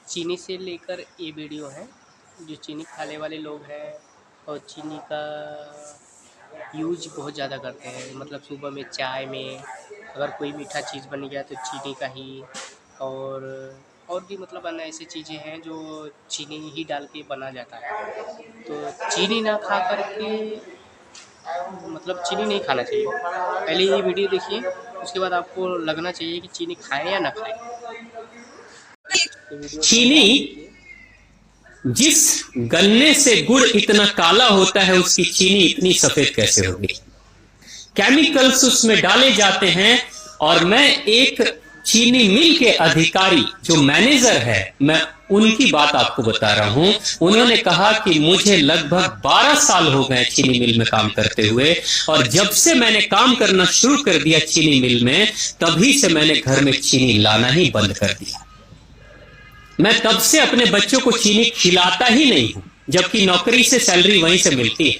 चीनी से लेकर ये वीडियो है। जो चीनी खाने वाले लोग हैं और चीनी का यूज बहुत ज़्यादा करते हैं, मतलब सुबह में चाय में अगर कोई मीठा चीज़ बन गया तो चीनी का ही, और भी मतलब अन्य ऐसी चीज़ें हैं जो चीनी ही डाल के बना जाता है। तो चीनी ना खा कर के मतलब चीनी नहीं खाना चाहिए। पहले ये वीडियो देखिए, उसके बाद आपको लगना चाहिए कि चीनी खाएं या ना खाएं। चीनी जिस गन्ने से गुड़ इतना काला होता है, उसकी चीनी इतनी सफेद कैसे होगी? केमिकल्स उसमें डाले जाते हैं। और मैं एक चीनी मिल के अधिकारी जो मैनेजर है, मैं उनकी बात आपको बता रहा हूं। उन्होंने कहा कि मुझे लगभग 12 साल हो गए चीनी मिल में काम करते हुए, और जब से मैंने काम करना शुरू कर दिया चीनी मिल में, तभी से मैंने घर में चीनी लाना ही बंद कर दिया। मैं तब से अपने बच्चों को चीनी खिलाता ही नहीं हूं, जबकि नौकरी से सैलरी वहीं से मिलती है,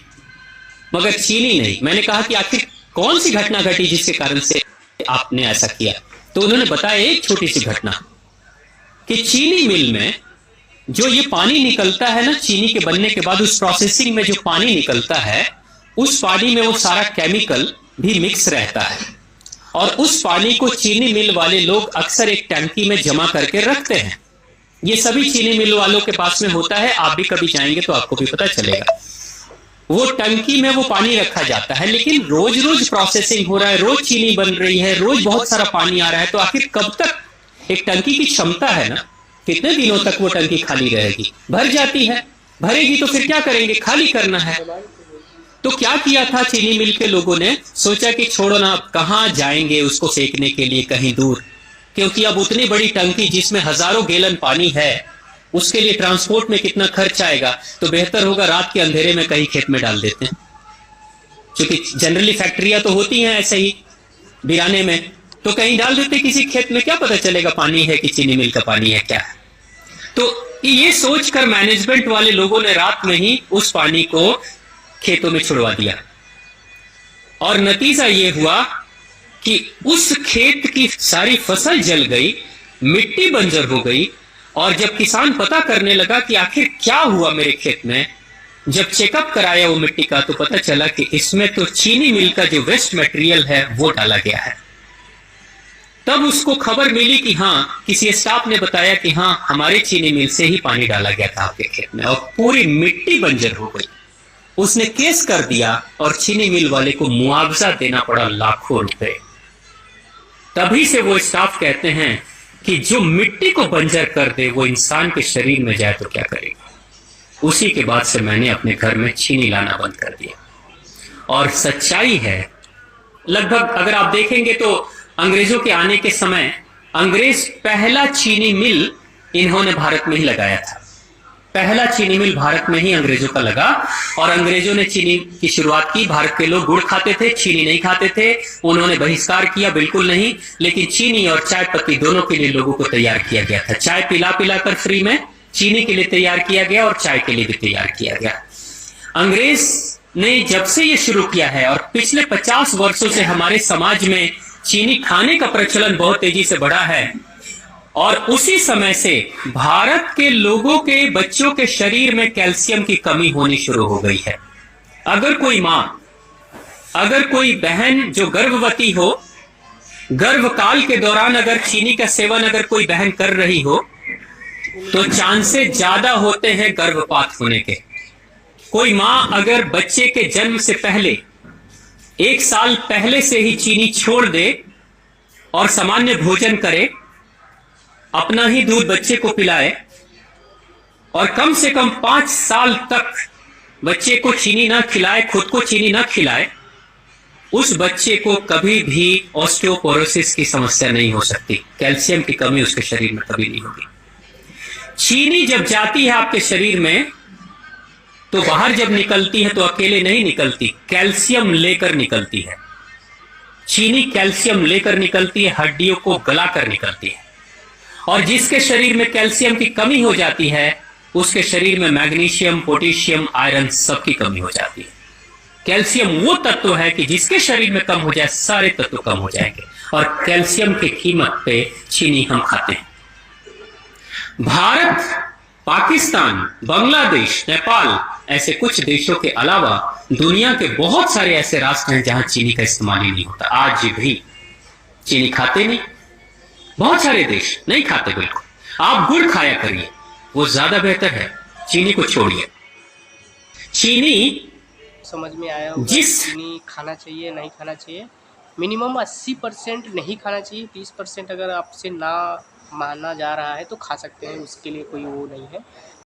मगर चीनी नहीं। मैंने कहा कि आखिर कौन सी घटना घटी जिसके कारण से आपने ऐसा किया? तो उन्होंने बताया एक छोटी सी घटना कि चीनी मिल में जो ये पानी निकलता है ना, चीनी के बनने के बाद उस प्रोसेसिंग में जो पानी निकलता है, उस पानी में वो सारा केमिकल भी मिक्स रहता है, और उस पानी को चीनी मिल वाले लोग अक्सर एक टंकी में जमा करके रखते हैं। ये सभी चीनी मिल वालों के पास में होता है, आप भी कभी जाएंगे तो आपको भी पता चलेगा। वो टंकी में वो पानी रखा जाता है, लेकिन रोज रोज प्रोसेसिंग हो रहा है, रोज चीनी बन रही है, रोज बहुत सारा पानी आ रहा है, तो आखिर कब तक एक टंकी की क्षमता है ना, कितने दिनों तक वो टंकी खाली रहेगी? भर जाती है, भरेगी तो फिर क्या करेंगे? खाली करना है। तो क्या किया था चीनी मिल के लोगों ने? सोचा कि छोड़ो ना, अब कहां जाएंगे उसको फेंकने के लिए कहीं दूर, क्योंकि अब उतनी बड़ी टंकी जिसमें हजारों गैलन पानी है, उसके लिए ट्रांसपोर्ट में कितना खर्च आएगा, तो बेहतर होगा रात के अंधेरे में कहीं खेत में डाल देते हैं। क्योंकि जनरली फैक्ट्रियां तो होती हैं ऐसे ही बिराने में, तो कहीं डाल देते किसी खेत में, क्या पता चलेगा पानी है कि चीनी मिल का पानी है क्या है। तो ये सोचकर मैनेजमेंट वाले लोगों ने रात में ही उस पानी को खेतों में छुड़वा दिया, और नतीजा ये हुआ कि उस खेत की सारी फसल जल गई, मिट्टी बंजर हो गई। और जब किसान पता करने लगा कि आखिर क्या हुआ मेरे खेत में, जब चेकअप कराया वो मिट्टी का, तो पता चला कि इसमें तो चीनी मिल का जो वेस्ट मटेरियल है वो डाला गया है। तब उसको खबर मिली कि हाँ, किसी स्टाफ ने बताया कि हाँ, हमारे चीनी मिल से ही पानी डाला गया था आपके खेत में, और पूरी मिट्टी बंजर हो गई। उसने केस कर दिया और चीनी मिल वाले को मुआवजा देना पड़ा लाखों रुपए। तभी से वो स्टाफ कहते हैं कि जो मिट्टी को बंजर कर दे वो इंसान के शरीर में जाए तो क्या करेगा। उसी के बाद से मैंने अपने घर में चीनी लाना बंद कर दिया। और सच्चाई है, लगभग अगर आप देखेंगे तो अंग्रेजों के आने के समय अंग्रेज पहला चीनी मिल इन्होंने भारत में ही लगाया था। पहला चीनी मिल भारत में ही अंग्रेजों का लगा, और अंग्रेजों ने चीनी की शुरुआत की। भारत के लोग गुड़ खाते थे, चीनी नहीं खाते थे, उन्होंने बहिष्कार किया, बिल्कुल नहीं। लेकिन चीनी और चाय पत्ती दोनों के लिए लोगों को तैयार किया गया था। चाय पिला पिला कर फ्री में चीनी के लिए तैयार किया गया, और चाय के लिए भी तैयार किया गया। अंग्रेज ने जब से ये शुरू किया है, और पिछले 50 वर्षों से हमारे समाज में चीनी खाने का प्रचलन बहुत तेजी से बढ़ा है, और उसी समय से भारत के लोगों के बच्चों के शरीर में कैल्शियम की कमी होनी शुरू हो गई है। अगर कोई मां, अगर कोई बहन जो गर्भवती हो, गर्भकाल के दौरान अगर चीनी का सेवन अगर कोई बहन कर रही हो, तो चांसेस ज्यादा होते हैं गर्भपात होने के। कोई मां अगर बच्चे के जन्म से पहले 1 साल पहले से ही चीनी छोड़ दे और सामान्य भोजन करे, अपना ही दूध बच्चे को पिलाए, और कम से कम 5 साल तक बच्चे को चीनी ना खिलाए, खुद को चीनी ना खिलाए, उस बच्चे को कभी भी ऑस्टियोपोरोसिस की समस्या नहीं हो सकती। कैल्शियम की कमी उसके शरीर में कभी नहीं होगी। चीनी जब जाती है आपके शरीर में, तो बाहर जब निकलती है तो अकेले नहीं निकलती, कैल्शियम लेकर निकलती है। चीनी कैल्शियम लेकर निकलती है, हड्डियों को गलाकर निकलती है। और जिसके शरीर में कैल्शियम की कमी हो जाती है, उसके शरीर में मैग्नीशियम, पोटेशियम, आयरन सबकी कमी हो जाती है। कैल्शियम वो तत्व है कि जिसके शरीर में कम हो जाए, सारे तत्व कम हो जाएंगे, और कैल्शियम की कीमत पे चीनी हम खाते हैं। भारत, पाकिस्तान, बांग्लादेश, नेपाल ऐसे कुछ देशों के अलावा दुनिया के बहुत सारे ऐसे राष्ट्र हैं जहां चीनी का इस्तेमाल ही नहीं होता। आज भी चीनी खाते नहीं, बहुत सारे देश नहीं खाते बिल्कुल। आप गुड़ खाया करिए, वो ज्यादा बेहतर है, चीनी को छोड़िए। चीनी समझ में आया होगा कि चीनी खाना चाहिए नहीं खाना चाहिए। मिनिमम 80% नहीं खाना चाहिए, 20% अगर आपसे ना माना जा रहा है तो खा सकते हैं, उसके लिए कोई वो नहीं है।